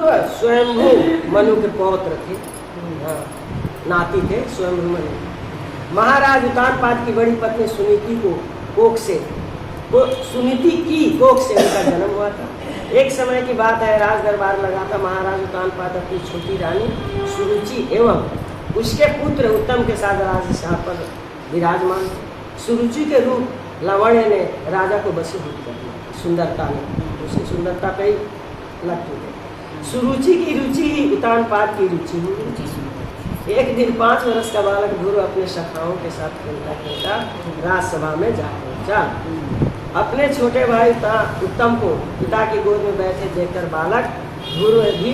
ध्रुव स्वयंभू मनु के पौत्र थे, हाँ, नाती थे स्वयंभू मनु। महाराज उत्तानपाद की बड़ी पत्नी सुनीति को कोख से सुनीति की कोख से उनका जन्म हुआ था। एक समय की बात है, राज दरबार लगा था। महाराज उत्तानपाद अपनी छोटी रानी सुरुचि एवं उसके पुत्र उत्तम के साथ राजसिंहासन पर विराजमान थे। सुरुचि के रूप लावण्य ने राजा को वशीभूत कर दिया, सुंदरता ने उसकी सुंदरता पे ही लग गए। सुरुचि की रुचि ही उत्तानपाद की रुचि हुई। एक दिन 5 वर्ष का बालक ध्रुव अपने सखाओं के साथ खेलता खेलता राजसभा में जा पहुंचा। अपने छोटे भाई उत्तम को पिता की गोद में बैठे देखकर बालक ध्रुव भी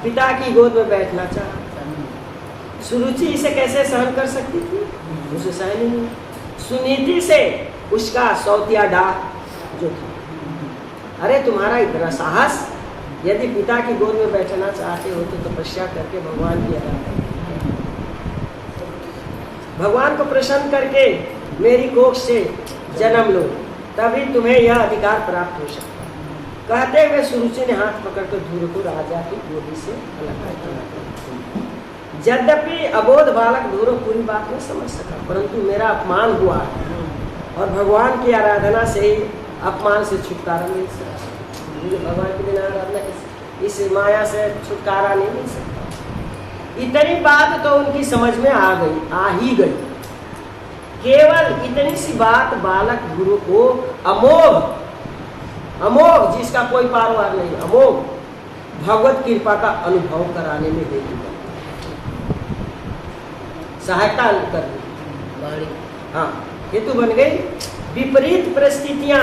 पिता की गोद में बैठना चाहा। सुरुचि इसे कैसे सहन कर सकती थी, उसे सहन ही नहीं। सुनीति से उसका सौतिया डाह जो था, अरे तुम्हारा इतना साहस, यदि पिता की गोद में बैठना चाहते हो तो तपस्या करके भगवान की आराधना, भगवान को प्रसन्न करके मेरी कोख से जन्म लो, तभी तुम्हें यह अधिकार प्राप्त हो सकता है। कहते हुए सुरुचि ने हाथ पकड़कर ध्रुव को राजा की गोदी से अलग कर दिया। यद्यपि अबोध बालक ध्रुव पूरी बात नहीं समझ सका, परंतु मेरा अपमान हुआ और भगवान की आराधना से ही अपमान से छुटकारा मिल सकता। मुझे भगवान की बिना आराधना इस माया से छुटकारा नहीं मिल सकता। इतनी बात तो उनकी समझ में आ ही गई। केवल इतनी सी बात बालक गुरु को अमोघ जिसका कोई पारवार नहीं, अमोघ भगवत कृपा का अनुभव कराने में दे दी, सहायता कर दी। हाँ, हेतु बन गई। विपरीत परिस्थितियां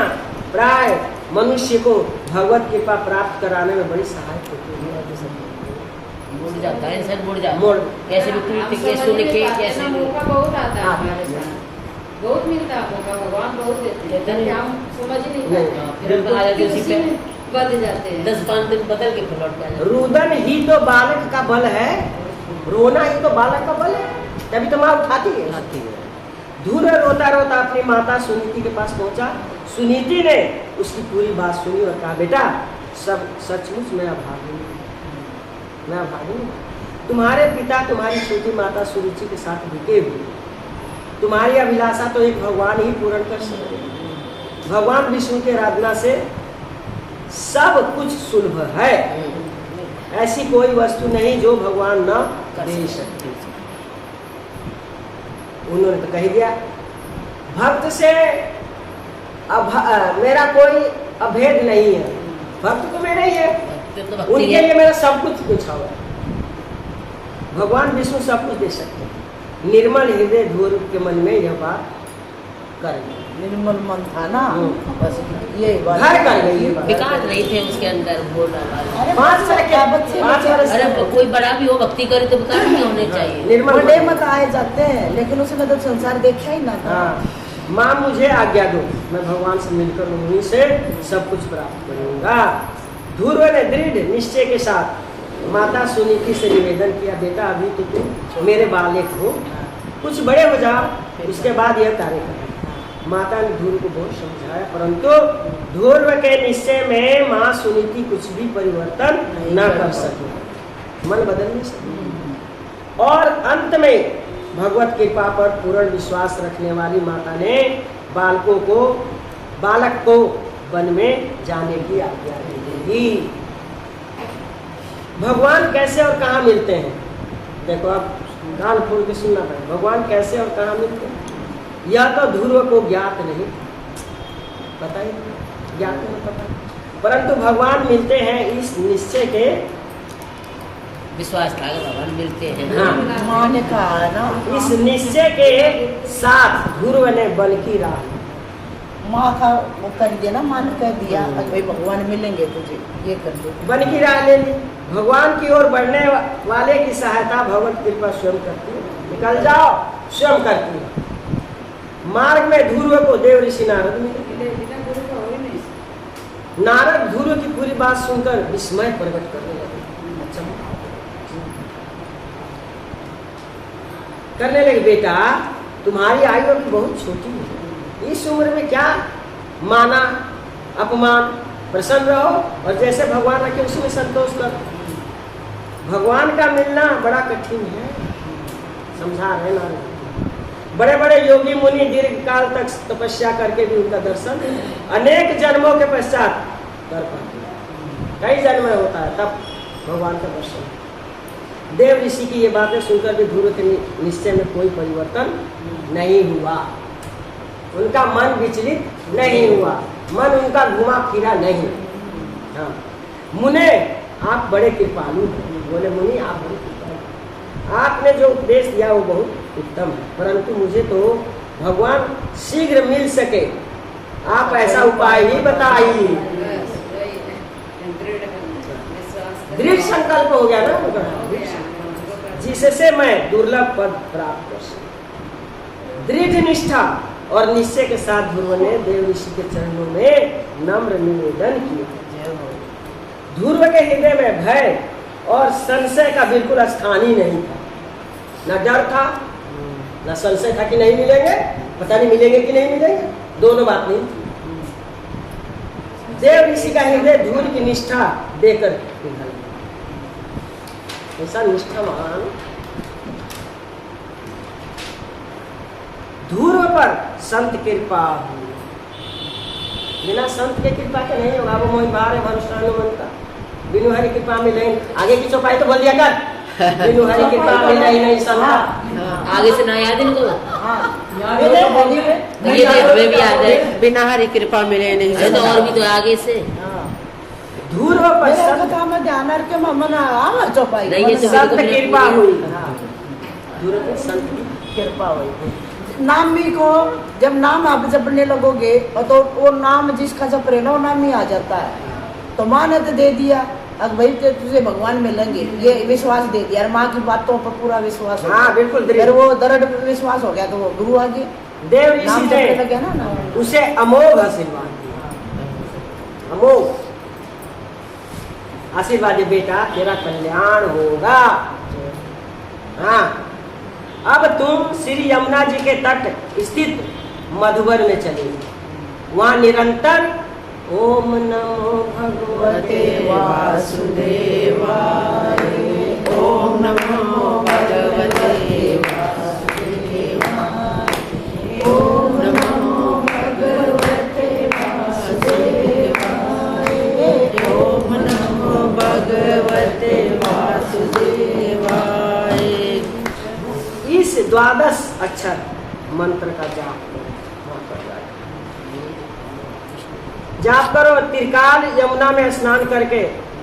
प्राय मनुष्य को भगवत कृपा प्राप्त कराने में बड़ी सहायक होती है। मुड़ जाता है इंसान, मुड़ जाता है, कैसे भी कैसे लिखे कैसे मौका बहुत आता है हमारे साथ, बहुत मिलता है मौका, भगवान बहुत देते हैं, हम समझ ही नहीं पाते, फिर आ जाते उसी पे बदल जाते हैं। 10-5 दिन बदल के फिर लौट जाते। रुदन ही तो बालक का बल है, रोना ही तो बालक का बल है, तभी तो माँ उठाती है। ध्रुव रोता रोता अपनी माता सुनीति के पास पहुंचा। सुनीति ने उसकी पूरी बात सुनी और कहा, बेटा सब सचमुच मैं अभागी हूँ। तुम्हारे पिता तुम्हारी छोटी माता सुरुचि के साथ बीते हुए, तुम्हारी अभिलाषा तो एक भगवान ही पूर्ण कर सकते। भगवान विष्णु की आराधना से सब कुछ सुलभ है, ऐसी कोई वस्तु नहीं जो भगवान न दे सकते। उन्होंने तो कह दिया, भक्त से मेरा कोई अभेद नहीं है, भक्त तो मेरा ही है, उनके लिए मेरा सब कुछ पूछा हुआ। भगवान विष्णु सब कुछ दे सकते हैं। निर्मल हृदय ध्रुव के मन में यह बात कर गई। निर्मल मन था ना, बस ये घर कर गई, विकार नहीं थे उसके अंदर। बोल रहा 5 साल के बच्चे, 5 वर्ष, अरे कोई बड़ा भी हो भक्ति करे तो विकार नहीं होने चाहिए। निर्मल बड़े मत आए जाते हैं, लेकिन उसमें तो संसार देखा ही ना था। हाँ, माँ मुझे आज्ञा दो, मैं भगवान से मिलकर उन्हीं से सब कुछ प्राप्त करूंगा। ध्रुव ने दृढ़ निश्चय के साथ माता सुनीति से निवेदन किया, बेटा अभी तो तुम मेरे बालक हो, कुछ बड़े हो जाओ, उसके बाद यह कार्य करें। माता ने ध्रुव को बहुत समझाया, परंतु ध्रुव के निश्चय में माँ सुनीति कुछ भी परिवर्तन न कर सके, मन बदल नहीं सके। और अंत में भगवत कृपा पर पूर्ण विश्वास रखने वाली माता ने बालक को वन में जाने की आज्ञा दे दी। भगवान कैसे और कहाँ मिलते हैं, देखो आप कान खोल के सुनना पड़ेगा। भगवान कैसे और कहाँ मिलते हैं यह तो ध्रुव को ज्ञात नहीं, पता ही ज्ञात नहीं पता, परंतु भगवान मिलते हैं इस निश्चय के विश्वास था कि भगवान मिलते हैं। हाँ, माँ ने कहा है ना, इस निश्चय के साथ ध्रुव ने बल की राह, माँ का वो कर दिया ना, माँ ने कह दिया भाई भगवान मिलेंगे तुझे, ये कर दो, बल की राह ले ली। भगवान की ओर बढ़ने वाले की सहायता भगवत कृपा स्वयं करती है, निकल जाओ स्वयं करती है। मार्ग में ध्रुव को देव ऋषि नारद मिले। नारद ध्रुव की पूरी बात सुनकर विस्मय प्रकट करने लगे, बेटा तुम्हारी आयु अभी बहुत छोटी है, इस उम्र में क्या माना अपमान, प्रसन्न रहो और जैसे भगवान रखे उसमें संतोष कर। भगवान का मिलना बड़ा कठिन है, समझा रहे ना। बड़े बड़े योगी मुनि दीर्घ काल तक तपस्या करके भी उनका दर्शन अनेक जन्मों के पश्चात कर पाते हैं। कई जन्म में होता है तब भगवान का दर्शन। देव ऋषि की ये बातें सुनकर भी ध्रुव के निश्चय में कोई परिवर्तन नहीं हुआ, उनका मन विचलित नहीं हुआ, मन उनका घुमा फिरा नहीं। हाँ, मुने आप बड़े कृपालु हैं। बोले मुनि आप बड़े कृपालु, आपने जो उपदेश दिया वो बहुत उत्तम है, परंतु मुझे तो भगवान शीघ्र मिल सके, आप ऐसा उपाय ही बताइए। दृढ़ संकल्प हो गया ना उनका, जिससे मैं दुर्लभ पद प्राप्त कर सकूं। दृढ़ निष्ठा और निश्चय के साथ ध्रुव ने देव ऋषि के चरणों में नम्र निवेदन किया। ध्रुव के हृदय में भय और संशय का बिल्कुल स्थान ही नहीं था, न डर था न संशय था कि नहीं मिलेंगे, पता नहीं मिलेंगे कि नहीं मिलेंगे, दोनों बात नहीं थी। देव ऋषि का हृदय ध्रुव की निष्ठा देकर पिघल गया। ऐसा निष्ठावान ध्रुव पर संत कृपा हुई, बिना संत के कृपा के नहीं होगा। वो मोहि बार है भरुष्ठानुमंता, बिनु हरि कृपा मिले। आगे की चौपाई तो बोल दिया कर, बिनु हरि कृपा मिले ही नहीं संता। आगे से ना याद इनको, ये हमें भी याद है, बिना हरि कृपा मिले नहीं तो और भी तो आगे से ध्रुव पर संत ध्यान रखे ममना आवा चौपाई नहीं, ये तो संत बिल्कुल कृपा नहीं। हुई। ध्रुव पर संत कृपा हुई। नाम भी को जब नाम आप जपने लगोगे तो वो नाम जिसका जप रहे ना वो नाम ही आ जाता है। तो माँ ने तो दे दिया, अब भाई तो तुझे भगवान मिलेंगे ये विश्वास दे दिया, और माँ की बातों पर पूरा विश्वास हो गया। हाँ बिल्कुल, फिर वो दृढ़ विश्वास हो गया तो वो गुरु आ गए, देव ऋषि नाम ने जपने लगे ना उसे अमोघ आशीर्वाद दिया। अमोघ आशीर्वाद दे, बेटा तेरा कल्याण होगा। हाँ, अब तुम श्री यमुना जी के तट स्थित मधुबन में चले, वहाँ निरंतर ओम नमो भगवते वासुदेवाय, ओम नमो भगवते वासुदेवाय, ओम नमो भगवते वासुदेवाय, ओम नमो भगवते वासुदेवाय। इस 12 अक्षर मंत्र का जाप करो, जाप करो। त्रिकाल यमुना में स्नान करके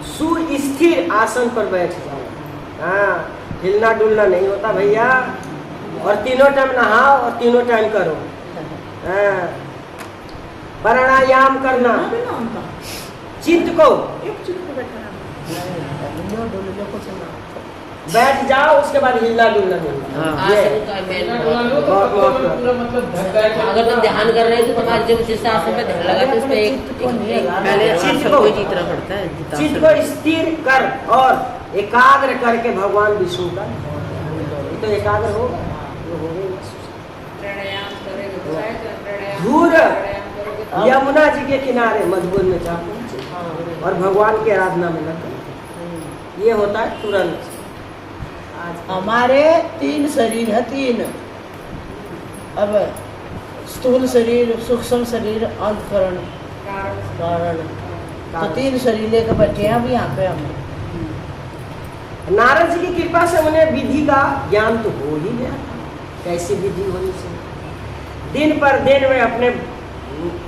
सुस्थिर आसन पर बैठ जाओ। हाँ, हिलना डुलना नहीं होता भैया, और तीनों टाइम नहाओ और तीनों टाइम करो। हाँ, प्राणायाम करना, चित्त को बैठ जाओ, उसके बाद हिलना डुलना नहीं। आसन का मेन अगर तुम ध्यान कर रहे हो तो तुम्हारे जब जिस आसन पे ध्यान लगा तो उसमें एक पहले चित्त चित्त को को जीतना पड़ता है, चित्त को स्थिर कर और एकाग्र करके भगवान विष्णु का तो एकाग्र होगा, वो होगा। प्राणायाम करेंगे तो शायद प्राणायाम धूर प्राणायाम करोगे यमुना जी के किनारे मधुबन में जा पहुंचे और भगवान की आराधना में लगे। ये होता है तुरंत। हमारे 3 शरीर है, 3। अब स्थूल शरीर, सूक्ष्म शरीर, अंतःकरण, कारण, तो 3 शरीर लेकर बैठे हैं अभी यहाँ पे हम। नारद जी की कृपा से उन्हें विधि का ज्ञान तो हो ही गया, कैसी विधि होनी चाहिए। दिन पर दिन वे अपने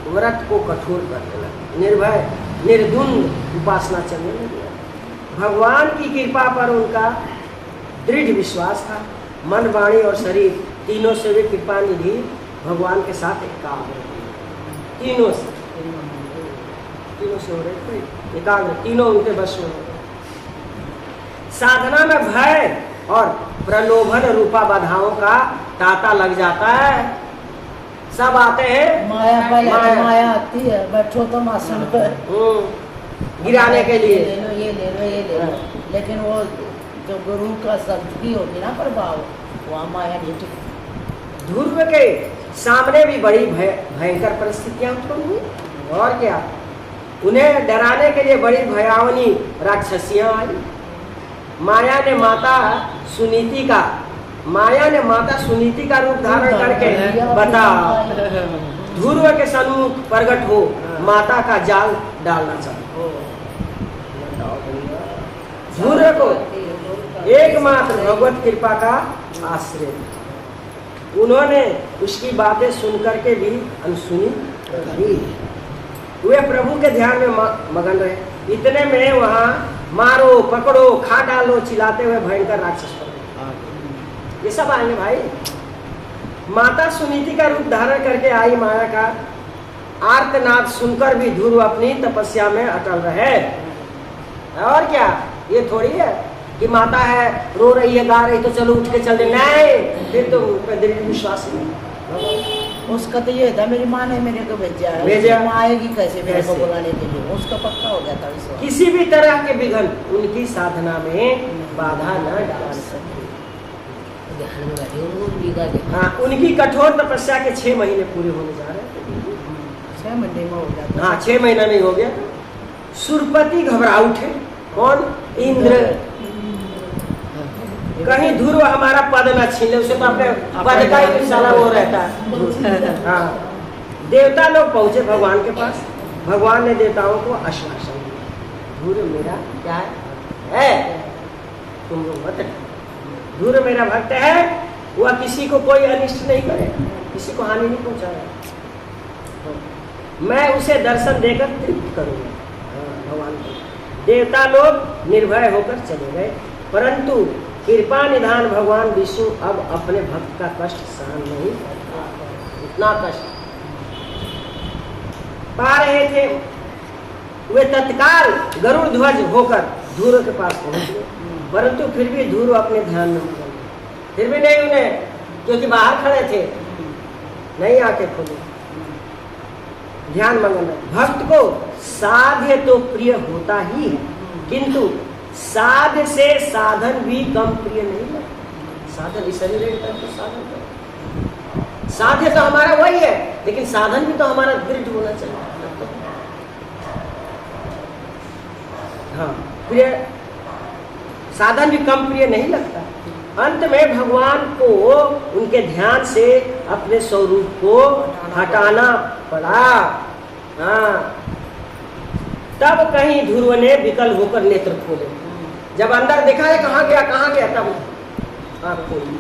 व्रत को कठोर करने लगे, निर्भय निर्द्वंद उपासना चलने लगी। भगवान की कृपा पर उनका दृढ़ विश्वास था। मन, वाणी और शरीर तीनों से वे कृपा निधि भगवान के साथ एकाग्र थे। तीनों से हो रहे थे एकाग्र, तीनों उनके बस में। साधना में भय और प्रलोभन रूपा बाधाओं का तांता लग जाता है। सब आते हैं माया आती है, बैठो तुम आसन पर गिराने के लिए, ये ले लो ये ले लो, लेकिन वो जो गुरु का शब्द की होती ना प्रभाव, वहाँ माया नहीं टिकती। ध्रुव के सामने भी बड़ी भयंकर परिस्थितियां उत्पन्न हुई, और क्या, उन्हें डराने के लिए बड़ी भयावनी राक्षसियां आई। माया ने माता सुनीति का रूप धारण करके बता ध्रुव के सन्मुख प्रकट हो माता का जाल डालना चाहते। ध्रुव को एकमात्र भगवत कृपा का आश्रय, उन्होंने उसकी बातें सुन करके भी अनसुनी दी। वे प्रभु के ध्यान में मगन रहे। इतने में वहां मारो पकड़ो खा डालो चिल्लाते हुए भयंकर राक्षस पड़े। ये सब आएंगे भाई। माता सुनीति का रूप धारण करके आई माया का आर्तनाद सुनकर भी ध्रुव अपनी तपस्या में अटल रहे। और क्या, ये थोड़ी है कि माता है रो रही है गा रही तो चलो उठ के चल दे, नहीं, फिर तो दृढ़ विश्वास नहीं। उसका तो ये था मेरी माँ ने मेरे को भेजा है, भेजा। माँ आएगी कैसे मेरे को कैसे? बुलाने के लिए, उसका पक्का हो गया था विश्वास। किसी भी तरह के विघ्न उनकी साधना में बाधा न डाल सके। ध्यान में बैठे उनको निगाह दे। हाँ, उनकी कठोर तपस्या के 6 महीने पूरे होने जा रहे हैं। 6 महीने में हो गया। हाँ, 6 महीना नहीं हो गया। सुरपति घबरा उठे। कौन? इंद्र। कहीं ध्रुव हमारा पद न छीन ले, उसे तो अपने पद का ही साला वो रहता है। हाँ, देवता लोग पहुंचे भगवान के पास। भगवान ने देवताओं को आश्वासन दिया, ध्रुव मेरा क्या है, तुम लोग मत डरो। ध्रुव मेरा भक्त है, वह किसी को कोई अनिष्ट नहीं करे, किसी को हानि नहीं पहुंचाएगा। मैं उसे दर्शन देकर तृप्त करूंगा। भगवान को देवता लोग निर्भय होकर चले गए, परंतु कृपा निधान भगवान विष्णु अब अपने भक्त का कष्ट सहन नहीं करता। इतना कष्ट पा रहे थे, वे तत्काल गरुड़ ध्वज होकर ध्रुव के पास पहुंच गए, परंतु फिर भी ध्रुव अपने ध्यान में मगन थे। फिर भी नहीं उन्हें, क्योंकि बाहर खड़े थे, नहीं आके खोले, ध्यान मगन रहे। भक्त को साध्य तो प्रिय होता ही है, किंतु साध्य से साधन भी कम प्रिय नहीं लगता। साधन इस शरीर तो साध्य तो हमारा वही है, लेकिन साधन भी तो हमारा दृढ़ होना चाहिए। हाँ, प्रिय साधन भी कम प्रिय नहीं लगता। अंत में भगवान को उनके ध्यान से अपने स्वरूप को हटाना पड़ा। हाँ, तब कहीं ध्रुव ने विकल होकर नेत्र खोले। जब अंदर देखा है कहाँ गया तब आँख खोली,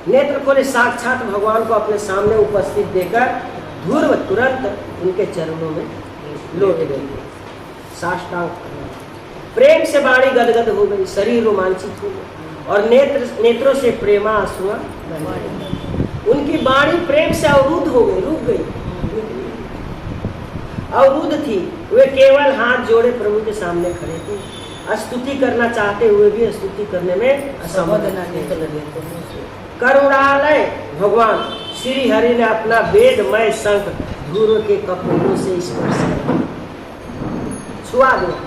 नेत्र खोले, साक्षात भगवान को अपने सामने उपस्थित देखकर ध्रुव तुरंत उनके चरणों में लौट गए। साष्टांग प्रेम से वाणी गदगद हो गई, शरीर रोमांचित हो गया और नेत्रों से प्रेमा आंसुआ उनकी वाणी प्रेम से अवरुद्ध हो गई, रुक गई, अवरुद्ध थी। वे केवल हाथ जोड़े प्रभु के सामने खड़े थे, स्तुति करना चाहते हुए भी स्तुति करने में असमर्थ थे। करुणालय भगवान श्री हरि ने अपना वेदमय शंख ध्रुव के कपोलों से स्पर्श किया, छुआ दिया।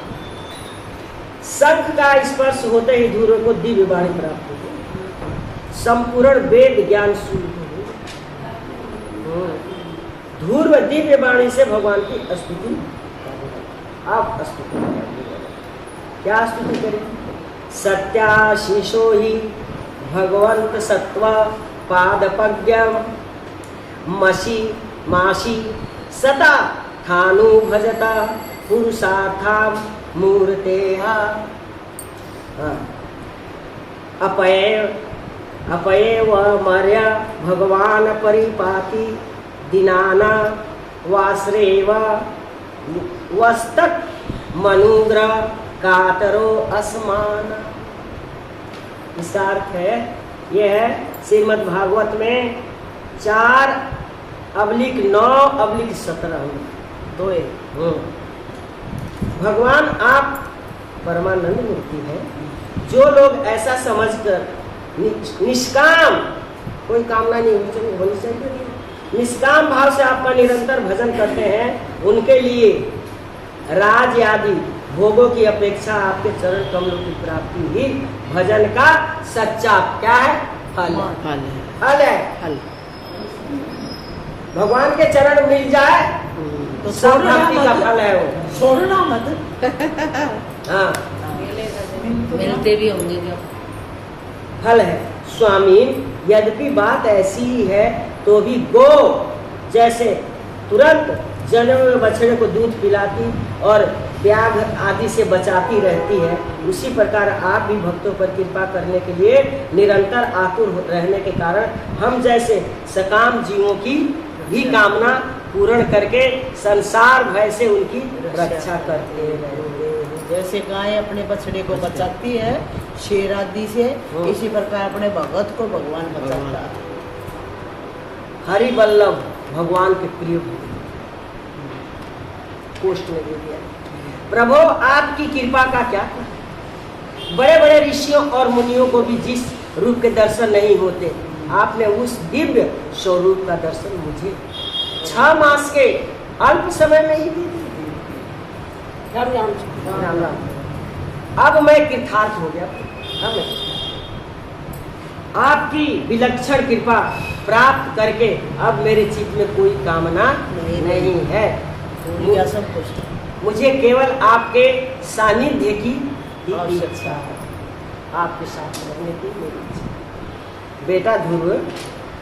शंख का स्पर्श होते ही ध्रुव को दिव्य वाणी प्राप्त हो गई, संपूर्ण वेद ज्ञान शुरू हो गई। ध्रुव दिव्य वाणी से भगवान की स्तुति। आप स्तुति क्या स्तुति करें? सत्याशीषो ही भगवंत सत्व पादपज्ञम मसी मासी सता थानु भजता पुरुषार्था मूर्तेहा अपएव मर्या भगवान परिपाति दिनाना वाश्रेव वस्तक मनुग्रह कातरो असमान। इसका अर्थ है, यह है श्रीमद् भागवत में 4/9/17 दो। भगवान आप परमानंद मूर्ति है। जो लोग ऐसा समझकर निष्काम, कोई कामना नहीं होनी चाहिए, निष्काम भाव से आपका निरंतर भजन करते हैं, उनके लिए राज आदि भोगों की अपेक्षा आपके चरण कमलों की प्राप्ति ही भजन का सच्चा क्या है? फल है। भगवान के चरण मिल जाए तो सब भक्ति का फल है वो। छोड़ना मत। हाँ, देवी होंगे क्या? फल है स्वामी, यद्यपि बात ऐसी ही है तो भी गो जैसे तुरंत जन्म में बछड़े को दूध पिलाती और व्याघ्र आदि से बचाती रहती है, उसी प्रकार आप भी भक्तों पर कृपा करने के लिए निरंतर आतुर रहने के कारण हम जैसे सकाम जीवों की भी कामना पूर्ण करके संसार भय से उनकी रक्षा करते रहेंगे। जैसे गाय अपने बछड़े को बचाती है शेर आदि से, इसी प्रकार अपने भगत को भगवान बचाता है। हरि वल्लभ भगवान के प्रिय पोस्ट में दे दिया। प्रभु आपकी कृपा का क्या, बड़े बड़े ऋषियों और मुनियों को भी जिस रूप के दर्शन नहीं होते, आपने उस दिव्य स्वरूप का दर्शन मुझे 6 मास के अल्प समय में ही दे दिया। राम राम। अब मैं कृतार्थ हो गया। अब मैं आपकी विलक्षण कृपा प्राप्त करके अब मेरे चित्त में कोई कामना नहीं है। सब कुछ मुझे केवल आपके सानिध्य की इच्छा है, आपके साथ रहने की मेरी इच्छा। बेटा ध्रुव,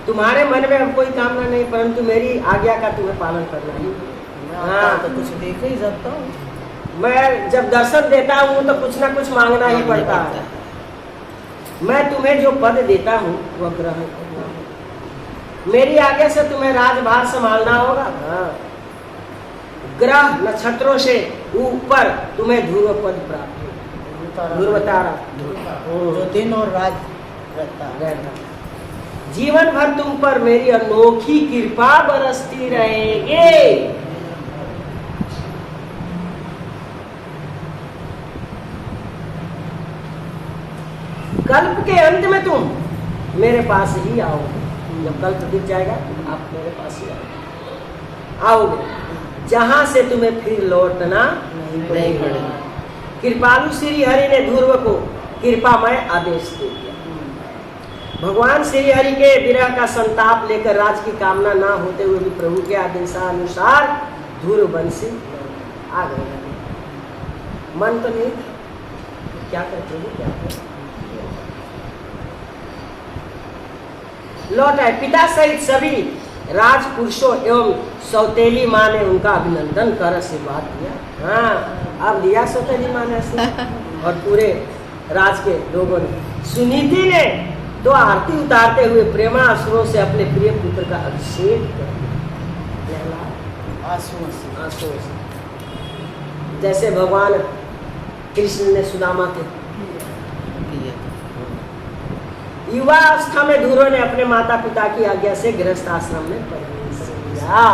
तुम्हारे मन में अब कोई कामना नहीं, परंतु मेरी आज्ञा का तुम्हें पालन करना ही। हाँ तो कुछ देख ही सकता हूँ। मैं जब दर्शन देता हूँ तो कुछ ना कुछ मांगना ही पड़ता है। मैं तुम्हें जो पद देता हूँ वह ग्रहण करना है। मेरी आज्ञा से तुम्हें राजभार संभालना होगा। हाँ। ग्रह नक्षत्रों से ऊपर तुम्हें ध्रुव पद प्राप्त हो, ध्रुव तारा जो दिन और रात रहता रहता। जीवन भर तुम पर मेरी अनोखी कृपा बरसती रहेगी। कल्प के अंत में तुम मेरे पास ही आओगे। जब कल्प बीत जाएगा आप मेरे पास ही आओगे, जहां से तुम्हें फिर लौटना नहीं पड़ेगा। कृपालु श्री हरि ने ध्रुव को कृपामय आदेश दे दिया। भगवान श्री हरि के विरह का संताप लेकर राज की कामना ना होते हुए भी प्रभु के आदेशानुसार ध्रुव वन से आ गए। मन तो नहीं था, क्या करते हैं क्या करते। लौट आए। पिता सहित सभी राजपुरुषों एवं सौतेली माँ ने उनका अभिनंदन कर आशीर्वाद दिया। हाँ, अब दिया सौतेली माँ ने और पूरे राज के लोगों ने। सुनीति ने तो आरती उतारते हुए प्रेमाश्रुओं से अपने प्रिय पुत्र का अभिषेक कर दिया। आंसुओं से जैसे भगवान कृष्ण ने सुदामा के युवा अवस्था में ध्रुव ने अपने माता पिता की आज्ञा से गृहस्थ आश्रम में प्रवेश किया।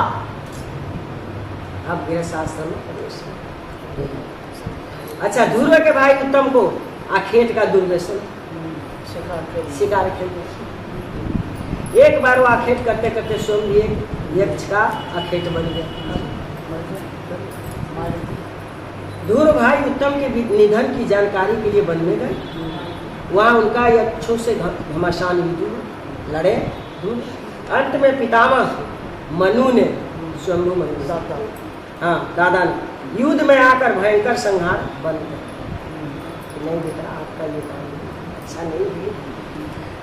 अब गृहस्थ आश्रम में प्रवेश किया। अच्छा, ध्रुव के भाई उत्तम को आखेट का दुर्व्यसन, शिकार खेलते। एक बार वो आखेट करते करते स्वयं भी एक यक्ष का आखेट बन गया। ध्रुव भाई उत्तम के निधन की जानकारी के लिए वन में गए। वहाँ उनका यक्षों से घमासान युद्ध लड़े। अंत में पितामह मनु ने, स्वयं मनु हाँ दादा ने युद्ध में आकर भयंकर संहार बंद कर। नहीं बेटा, आपका ये काम अच्छा नहीं है।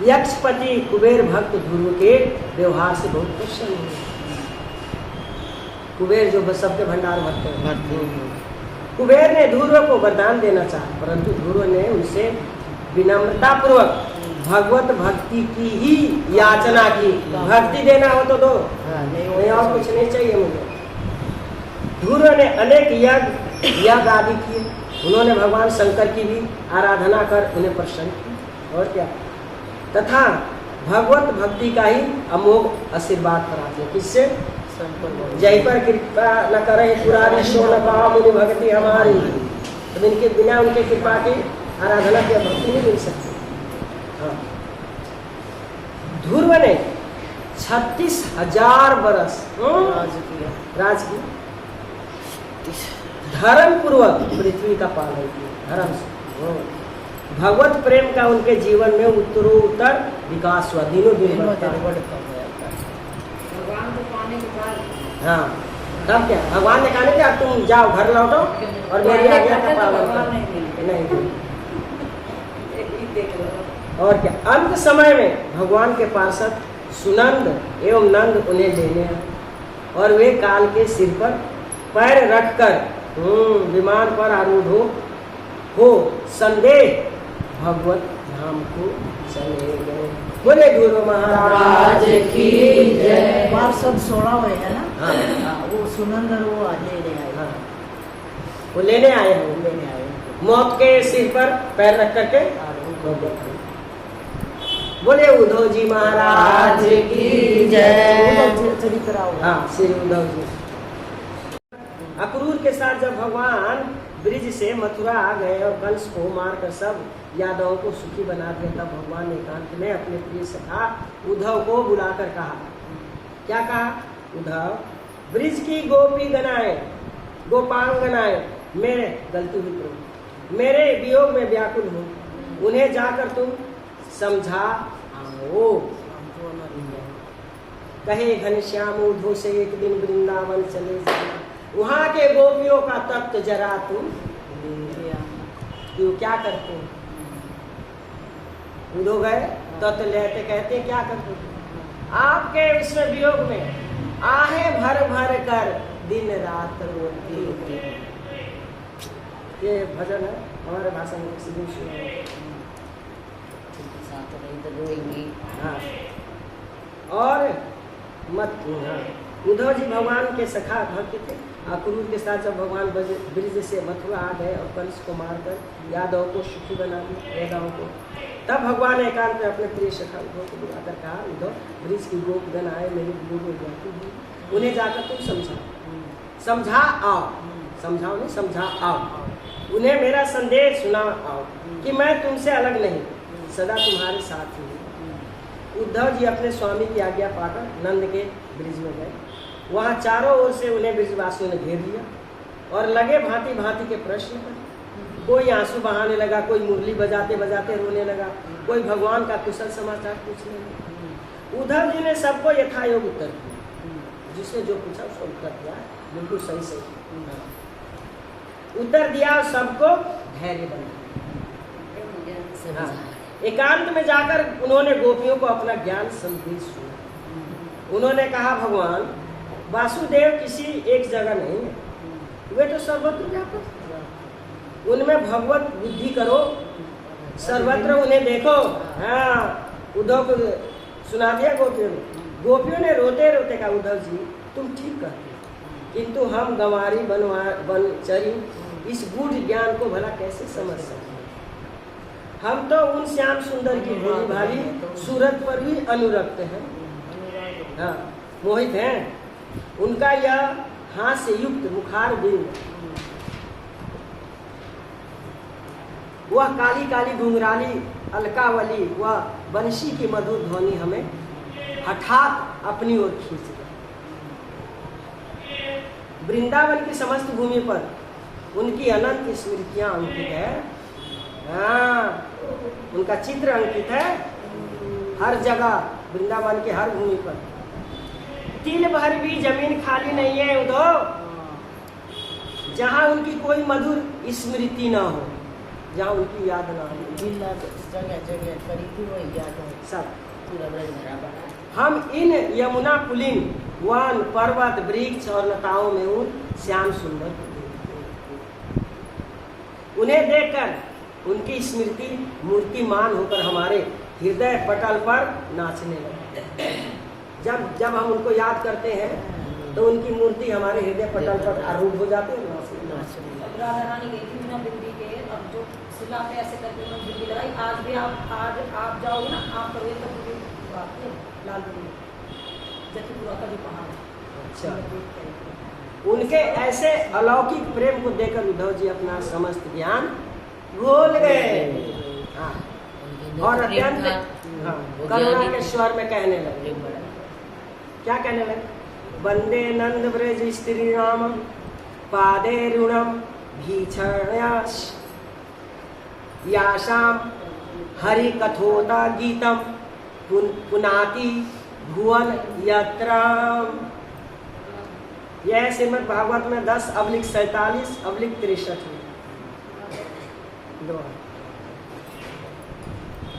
यक्षपति कुबेर भक्त ध्रुव के व्यवहार से बहुत प्रसन्न हुए। कुबेर जो सबके भंडार भरते हैं, कुबेर ने ध्रुव को वरदान देना चाहा, परंतु ध्रुव ने उनसे विनम्रता पूर्वक भगवत भक्ति की ही याचना की। भक्ति देना हो तो दो, नहीं और कुछ नहीं चाहिए मुझे। ध्रुव ने अनेक यज्ञ आदि किए। उन्होंने भगवान शंकर की भी आराधना कर उन्हें प्रसन्न किया। और क्या, तथा भगवत भक्ति का ही अमोघ आशीर्वाद प्राप्त। किससे? जय पर कृपा न करे पुरारी शो न पावा मुनि भक्ति हमारी। तो इनके बिना उनके कृपा की आराधना की भक्ति नहीं मिल सकती। हाँ। ध्रुव ने 36,000 वर्ष राज की धर्म पूर्वक पृथ्वी का पालन किया। धर्म से भगवत प्रेम का उनके जीवन में उत्तरोत्तर विकास हुआ। दिनों दिन बढ़ता भगवान को पाने के बाद हाँ, तब क्या भगवान ने कहा कि तुम जाओ घर लौटो और मेरी आज्ञा का पालन करो। नहीं, देख लो। और क्या, अंत समय में भगवान के पार्षद सुनंद एवं नंद उन्हें लेने आए और वे काल के सिर पर पैर रखकर विमान पर आरूढ़ हो संदेह भगवत धाम को चले गए। बोले गुरु महाराज की जय। पार्षद 16 हुए है ना। हाँ। वो सुनंद और वो लेने आए। हाँ, वो लेने आए हैं, वो लेने आए मौत के सिर पर पैर रख करके। बोले उद्धव जी महाराज की जय। चरित्र आओ। हाँ, श्री उद्धव जी। अक्रूर के साथ जब भगवान ब्रिज से मथुरा आ गए और कंस को मारकर सब यादवों को सुखी बना दिया, तब भगवान ने एकांत में अपने प्रिय सखा उद्धव को बुलाकर कहा। क्या कहा? उद्धव, ब्रिज की गोपी गनाएं, गोपांगनाएं मेरे गलती हुई प्रभु, मेरे वियोग में व्याकुल हूँ, उन्हें जाकर तुम समझा आओ। कहे घनश्याम उद्धव से एक दिन वृंदावन चले जाना, वहां के गोपियों का तत्व जरा तुम क्या करते हो? उद्धव गए तत्व लेते, कहते क्या करते हो? आपके इसमें वियोग में आहे भर भर कर दिन रात रोती। ये भजन है हमारे भाषा में, किसी दिन सुना। हाँ, और मत। हाँ, उद्धव जी भगवान के सखा भक्त थे। अक्रूर के साथ जब भगवान ब्रिज से मथुरा आ गए और कंस को मारकर यादव को सुखी बना दिया, यादवों को, तब भगवान ने एकांत में अपने प्रिय सखा उद्धव को बुलाकर कहा, उद्धव, ब्रिज की गोपगण आए मेरे वियोग में व्याकुल हैं, उन्हें जाकर तुम समझा आओ। समझाओ नहीं, समझा आओ। उन्हें मेरा संदेश सुना आओ कि मैं तुमसे अलग नहीं, सदा तुम्हारे साथ ही हूँ। उद्धव जी अपने स्वामी की आज्ञा पाकर नंद के ब्रिज में गए। वहाँ चारों ओर से उन्हें ब्रिजवासियों ने घेर लिया और लगे भांति भांति के प्रश्न कर। कोई आंसू बहाने लगा, कोई मुरली बजाते बजाते रोने लगा, कोई भगवान का कुशल समाचार पूछने लगा। उद्धव जी ने सबको यथायोग उत्तर दिया, जिसने जो पूछा उसको उत्तर दिया, बिल्कुल सही उत्तर दिया और सबको धैर्य बना। एकांत में जाकर उन्होंने गोपियों को अपना ज्ञान संदेश सुना। उन्होंने कहा, भगवान वासुदेव किसी एक जगह नहीं है, वे तो सर्वत्र व्यापक, उनमें भगवत बुद्धि करो, सर्वत्र उन्हें देखो। हाँ, उद्धव को सुना दिया गोपियों ने। गोपियों ने रोते रोते कहा, उद्धव जी तुम ठीक कहते, किंतु हम गंवारी बनचरी इस गूढ़ ज्ञान को भला कैसे समझ सकते? हम तो उन श्याम सुंदर की भोली भाली सूरत पर भी अनुरक्त हैं, हाँ, मोहित हैं। उनका यह हास्य युक्त मुखार बिंद, वह काली काली घुंघराली अलकावली, वह बंशी की मधुर ध्वनि हमें हठात अपनी ओर खींच गई। वृंदावन की समस्त भूमि पर उनकी अनंत स्मृतियां अंकित है। हाँ, उनका चित्र अंकित है हर जगह, वृंदावन के हर भूमि पर। तिल भर भी जमीन खाली नहीं है उद्धव, जहाँ उनकी कोई मधुर स्मृति ना हो, जहाँ उनकी याद ना हो। सब हम इन यमुना पुलिन वन पर्वत वृक्ष और लताओं में उन श्याम सुंदर को देखते, उन्हें देखकर उनकी स्मृति मूर्तिमान होकर हमारे हृदय पटल पर नाचने लगती। जब हम उनको याद करते हैं तो उनकी मूर्ति हमारे हृदय पटल पर आरूढ़ हो जाती है, नाचने। राधा रानी गई थी बिना बिंदी के, अब जो सिला पे ऐसे करके उन्होंने बिंदी लगाई। आज भी आप जाओगे ना, आप करोगे तो लाल बिंदी जखीपुरा का जो पहाड़ है। अच्छा, उनके ऐसे अलौकिक प्रेम को देखकर उद्धव जी अपना समस्त ज्ञान भूल गए। हाँ, और अत्यंत करुणा के स्वर में कहने लगे। क्या कहने लगे? वंदे नंद ब्रज स्त्री राम पादे ऋणम भीषण्याश याशाम हरि कथोता गीतम पुनाति भुवन यत्राम। यह श्रीमद् भागवत में 10/47/63 में।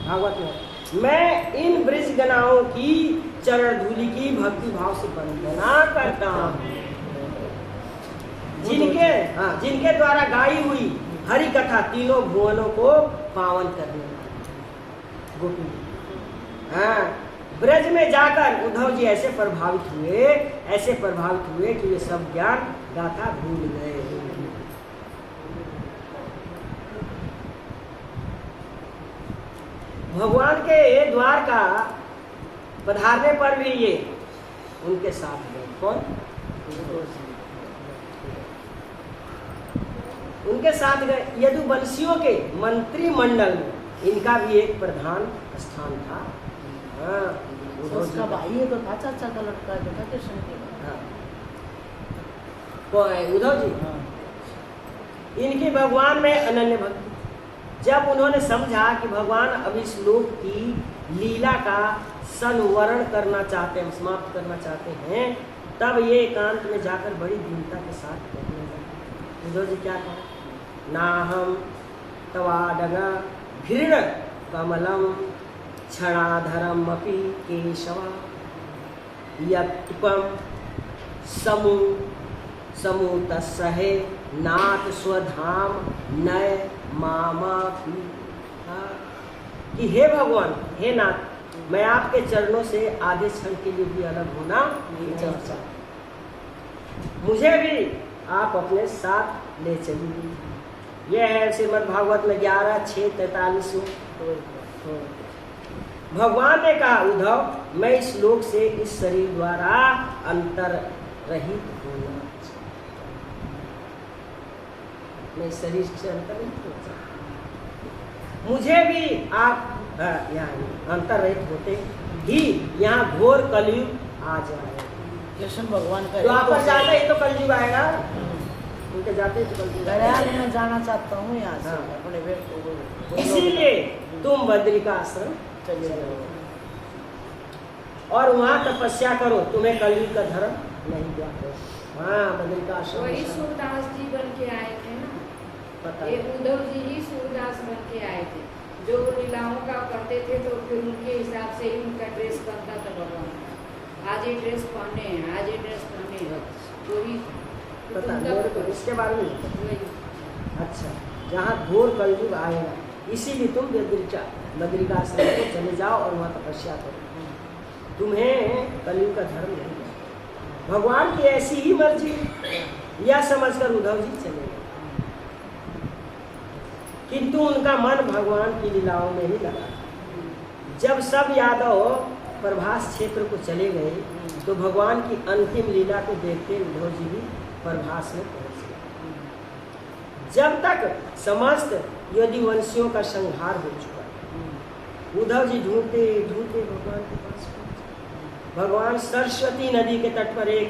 भागवत में, मैं इन ब्रज गणाओं की चरण धूलि की भक्ति भाव से वंदना करता हूँ, जिनके द्वारा गाई हुई हरि कथा तीनों भुवनों को पावन करने वाली गोपी। हाँ, ब्रज में जाकर उद्धव जी ऐसे प्रभावित हुए कि वे सब ज्ञान गाथा भूल गए। भगवान के द्वार का पधारने पर भी ये उनके साथ गए। कौन? उनके साथ गए। यदुवंशियों के मंत्रिमंडल में इनका भी एक प्रधान स्थान था। हाँ, उसका भाई है तो था चाचा का लड़का है, बेटा कृष्ण के। हाँ, उद्धव जी। हाँ। इनकी भगवान में अनन्य भक्ति। जब उन्होंने समझा कि भगवान अब इस लोक की लीला का संवरण करना चाहते हैं, समाप्त करना चाहते हैं, तब ये एकांत में जाकर बड़ी दीनता के साथ कहने लगे। उद्धव जी क्या कहा? नाहम तवाडग घृण कमलम क्षणाधरम अपि केशवा यत्पम समूतसहे नाथ स्वधाम नय मामा की। कि हे भगवान, हे नाथ, मैं आपके चरणों से आधे क्षण के लिए भी अलग होना नहीं चाहता। मुझे भी आप अपने साथ ले चलिए। यह है श्रीमद् भागवत में 11:6-43 में। भगवान ने कहा, उद्धव, मैं इस लोक से इस शरीर द्वारा अंतर रहित होना, मैं इस शरीर से अंतर रहित होना चाहता। मुझे भी आप यहाँ अंतर रहित होते ही यहाँ घोर कलयुग आ जाए। कृष्ण भगवान का तो आप जाते ही तो कलयुग आएगा, उनके जाते ही तो कलयुग आएगा। मैं जाना चाहता हूँ यहाँ से। हाँ। अपने बेटे इसीलिए तुम बद्री का आश्रम चले जाओ और वहाँ तपस्या करो, तुम्हें कलयुग का धर्म नहीं ज्ञात हो। हाँ, बद्री का आश्रम। वही सूरदास जी बन के आए थे ना, पता ये उद्धव जी ही सूरदास बन के आए थे, जो लीलाओं का करते थे, तो फिर उनके हिसाब से ही उनका ड्रेस बनता था। भगवान आज ये ड्रेस पहने हैं, आज ये ड्रेस पहने हैं, तो ही पता उनका मेरे को इसके बारे में नहीं पता। वही। अच्छा, जहाँ घोर कलयुग आएगा, इसीलिए तुम बद्री का आश्रम को चले जाओ और वहाँ तपस्या करो, तुम्हें कलयुग का धर्म नहीं है। भगवान की ऐसी ही मर्जी, यह समझकर उद्धव जी चले गए। किंतु उनका मन भगवान की लीलाओं में ही लगा। जब सब यादव प्रभास क्षेत्र को चले गए, तो भगवान की अंतिम लीला को देखते उद्धव जी भी प्रभास में पहुंच गए। जब तक समस्त यदुवंशियों का संहार हो चुका, उद्धव जी ढूंढते ढूंढते भगवान के पास पहुंचे। भगवान सरस्वती नदी के तट पर एक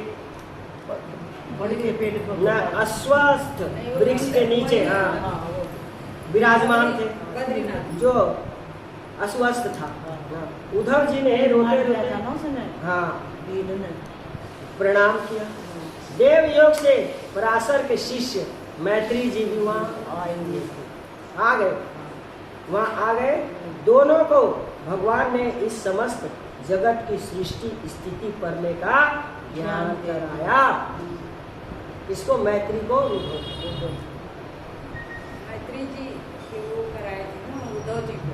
बड़े के पेड़ पर अस्वस्थ वृक्ष के नीचे विराजमान थे, बद्रीनाथ जो अस्वस्थ था। उद्धव जी ने रोते रोते प्रणाम किया। देव योग से पराशर के शिष्य मैत्री जी भी वहाँ आ गए। वहाँ आ गए। दोनों को भगवान ने इस समस्त जगत की सृष्टि स्थिति करने का ज्ञान कराया। इसको मैत्री को मैत्री जी के वो कराए थे ना उद्धव जी को।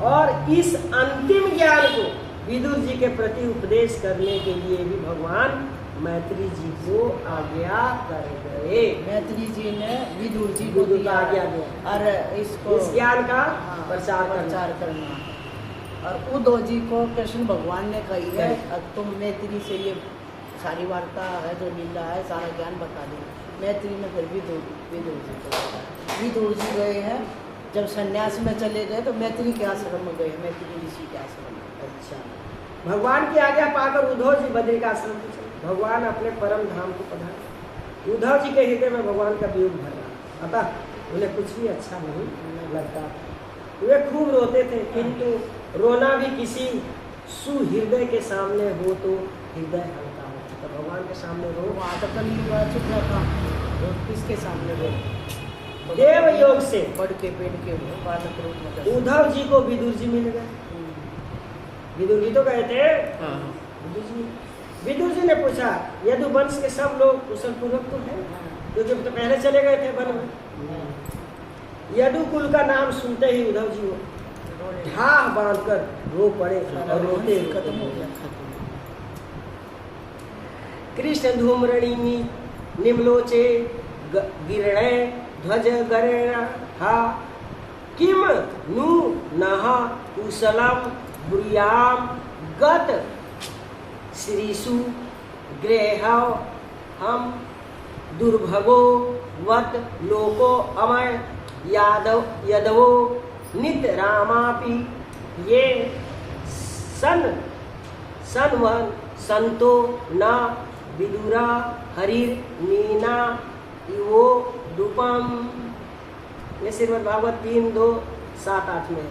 और इस अंतिम ज्ञान को विदुर जी के प्रति उपदेश करने के लिए भी भगवान मैत्री जी को आज्ञा कर गए। मैत्री जी ने विदुर जी को विदुर का दिया आज्ञा दिया और इसको इस ज्ञान का हाँ, प्रचार करना। और उद्धव जी को कृष्ण भगवान ने कही है, अब तुम मैत्री से ये सारी वार्ता है, जो लीला है, सारा ज्ञान बता दे। मैत्री ने फिर विदुर जी को बताया। विदुर जी गए हैं, जब सन्यास में चले गए तो मैत्री के आश्रम में गए, मैत्री ऋषि के आश्रम में। अच्छा, भगवान की आज्ञा पाकर उद्धव जी बद्री का आश्रम को चले। भगवान अपने परम धाम को पधारे। उद्धव जी के हृदय में भगवान का वियोग भर रहा, अतः उन्हें कुछ भी अच्छा नहीं लगता। वे खूब रोते थे, किंतु रोना भी किसी सुहृदय के सामने हो तो हृदय हल्का होता। तो भगवान के सामने रो, वहाँ तो कल चुप रहा था, तो किसके सामने रो? देव योग से बढ़ के पेड़ के बालक रूप में दर्शन। उद्धव जी को विदुर जी मिल गए। विदुर जी तो गए थे। हाँ, विदुर जी ने पूछा यदुवंश के सब लोग कुशल पूर्वक तो है, क्योंकि तो पहले चले गए थे वन में। यदुकुल का नाम सुनते ही उद्धव जी ढाह बांधकर रो पड़े और रोते खत्म हो गया। कृष्ण धूम्रणी निम्लोचे गिरणे ध्वज गरेण हा किम नु नः कुशलम ब्रूयाम गत श्रीषु गृह हम दुर्भगो वत लोको अमय यदवो नित रामापि ये सन्वन संतो न विदुरा हरिर मीना इवो दुपम। ये श्रीमद् भागवत 3:2-7-8 में।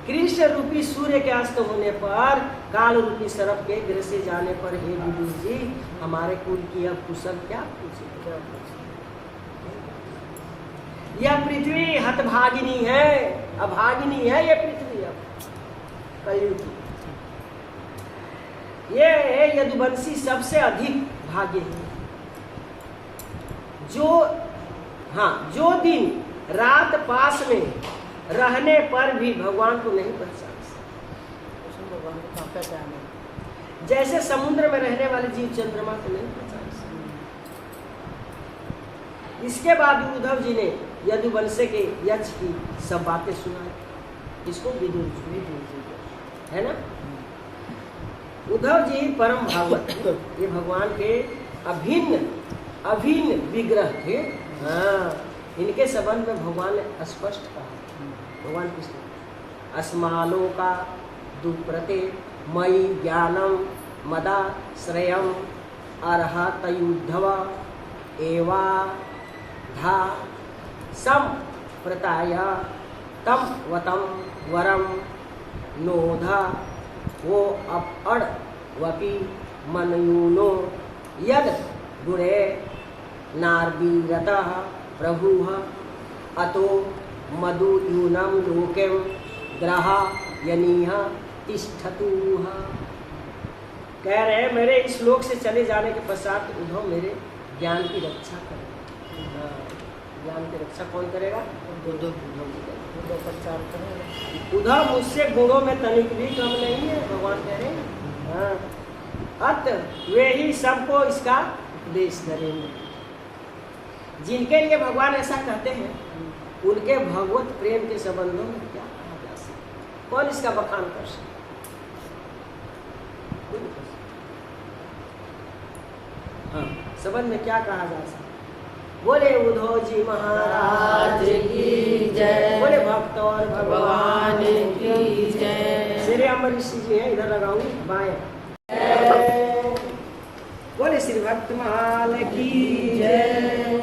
कृष्ण रूपी सूर्य के अस्त होने पर काल रूपी सर्प के गिर से जाने पर हे विदुर जी हमारे कुल की अब कुशल क्या पूछे। यह पृथ्वी हतभागिनी है, अभागिनी है ये पृथ्वी अब कलयुग की। ये यदुवंशी सबसे अधिक भाग्य है जो दिन रात पास में रहने पर भी भगवान को नहीं पहचान सकते। भगवान को कहाँ पहचाने? जैसे समुद्र में रहने वाले जीव चंद्रमा को नहीं पहचान सकते। इसके बाद उद्धव जी ने यदुवंश के यक्ष की सब बातें सुनाई। इसको विदुर जी है ना। उद्धव जी परम भागवत ये भगवान के अभिन्न विग्रह थे। हाँ, इनके संबंध में भगवान ने स्पष्ट कहा। भगवान कृष्ण अस्मालोका दुप्रते मयि ज्ञानम मदा श्रयम अर्हतयुद्धव एवा धा सम प्रताय तम वतम वरम नोधा वो अपड़ वपि मनयूनो यद गुणे नार्वीरतः प्रभुः अतो मधुयूनम लोकेम ग्रह यनीह तिष्ठतुः। कह रहे हैं मेरे इस लोक से चले जाने के पश्चात उद्धव मेरे ज्ञान की रक्षा करेगा। ज्ञान की रक्षा कौन करेगा? उद्धव प्रचार करेगा। उद्धव मुझसे गुणों में तनिक भी कम नहीं है, भगवान कह रहे हैं। हाँ, अत वे ही सबको इसका उपदेश करेंगे। जिनके लिए भगवान ऐसा कहते हैं उनके भगवत प्रेम के संबंधों में क्या कहा जा सकता? कौन इसका बखान कर सकता? हाँ, संबंध में क्या कहा जा सकता? बोले उद्धव जी महाराज की जय। बोले भक्त और भगवान की जय। श्री अम्बरीश जी हैं, इधर लगाऊंगी बाएं। बोले श्री भक्त महाल की जय।